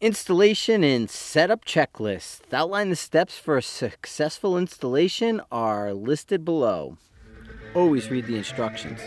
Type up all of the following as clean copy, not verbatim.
Installation and setup checklist. Outline the steps for a successful installation are listed below. Always read the instructions.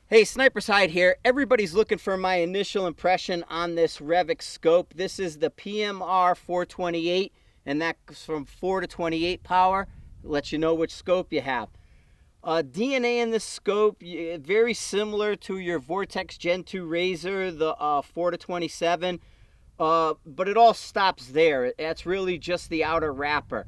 Hey, Sniper Side here. Everybody's looking for my initial impression on this Revic scope. This is the PMR428, and that's from 4 to 28 power. It lets you know which scope you have. DNA in this scope, very similar to your Vortex Gen 2 Razor, the 4 to 27, but it all stops there. That's really just the outer wrapper.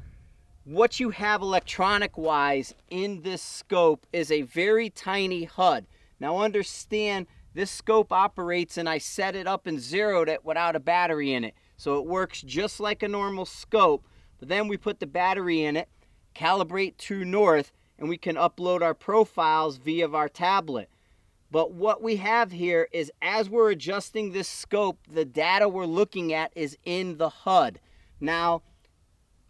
What you have electronic-wise in this scope is a very tiny HUD. Now understand, this scope operates, and I set it up and zeroed it without a battery in it. So it works just like a normal scope, but then we put the battery in it, calibrate true north, and we can upload our profiles via our tablet. But what we have here is, as we're adjusting this scope, the data we're looking at is in the HUD. Now,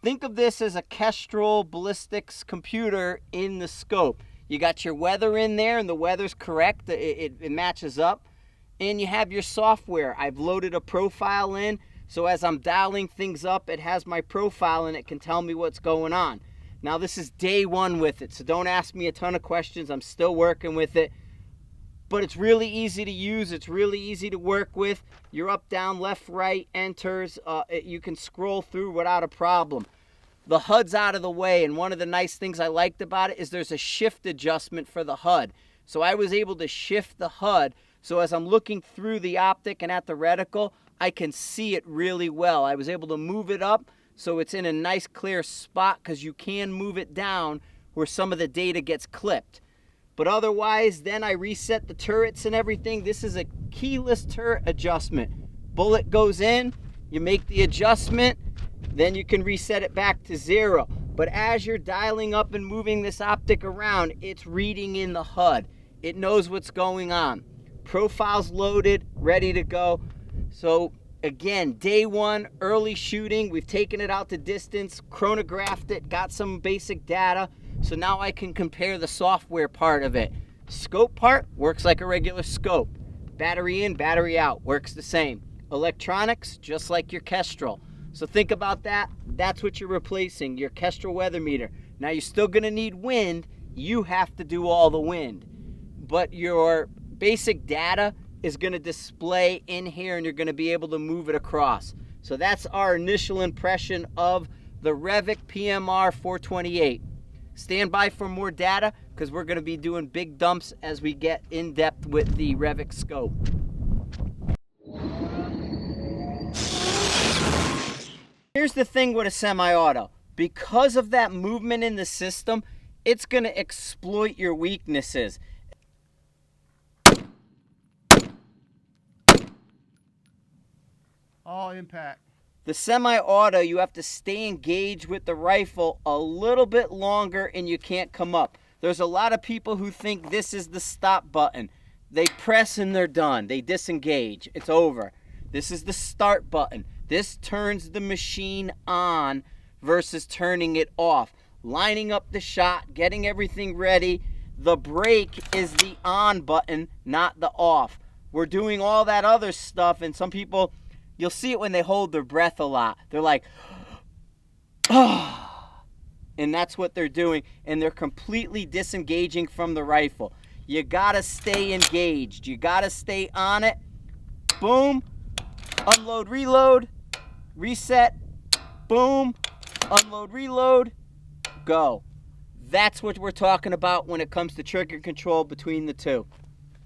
think of this as a Kestrel ballistics computer in the scope. You got your weather in there, and the weather's correct. It matches up. And you have your software. I've loaded a profile in, so as I'm dialing things up, it has my profile, and it can tell me what's going on. Now, this is day one with it, so don't ask me a ton of questions. I'm still working with it. But it's really easy to use. It's really easy to work with. You're up, down, left, right, enters. You can scroll through without a problem. The HUD's out of the way, and one of the nice things I liked about it is there's a shift adjustment for the HUD. So I was able to shift the HUD, so as I'm looking through the optic and at the reticle, I can see it really well. I was able to move it up so it's in a nice clear spot, because you can move it down where some of the data gets clipped. But otherwise, then I reset the turrets and everything. This is a keyless turret adjustment. Bullet goes in, you make the adjustment, then you can reset it back to 0. But as you're dialing up and moving this optic around, it's reading in the HUD. It knows what's going on. Profiles loaded, ready to go. So again, day one, early shooting. We've taken it out to distance, chronographed it, got some basic data. So now I can compare the software part of it. Scope part works like a regular scope. Battery in, battery out, works the same. Electronics, just like your Kestrel. So think about that. That's what you're replacing, your Kestrel weather meter. Now you're still going to need wind. You have to do all the wind. But your basic data is going to display in here, and you're going to be able to move it across. So that's our initial impression of the Revic PMR428. Stand by for more data, because we're going to be doing big dumps as we get in depth with the Revic scope. Here's the thing with a semi-auto. Because of that movement in the system, it's going to exploit your weaknesses. All impact. The semi-auto, you have to stay engaged with the rifle a little bit longer, and you can't come up. There's a lot of people who think this is the stop button. They press and they're done. They disengage. It's over. This is the start button. This turns the machine on versus turning it off. Lining up the shot, getting everything ready. The brake is the on button, not the off. We're doing all that other stuff, and some people, you'll see it when they hold their breath a lot. They're like, oh, and that's what they're doing, and they're completely disengaging from the rifle. You gotta stay engaged. You gotta stay on it. Boom, unload, reload, reset, boom, unload, reload, go. That's what we're talking about when it comes to trigger control between the two.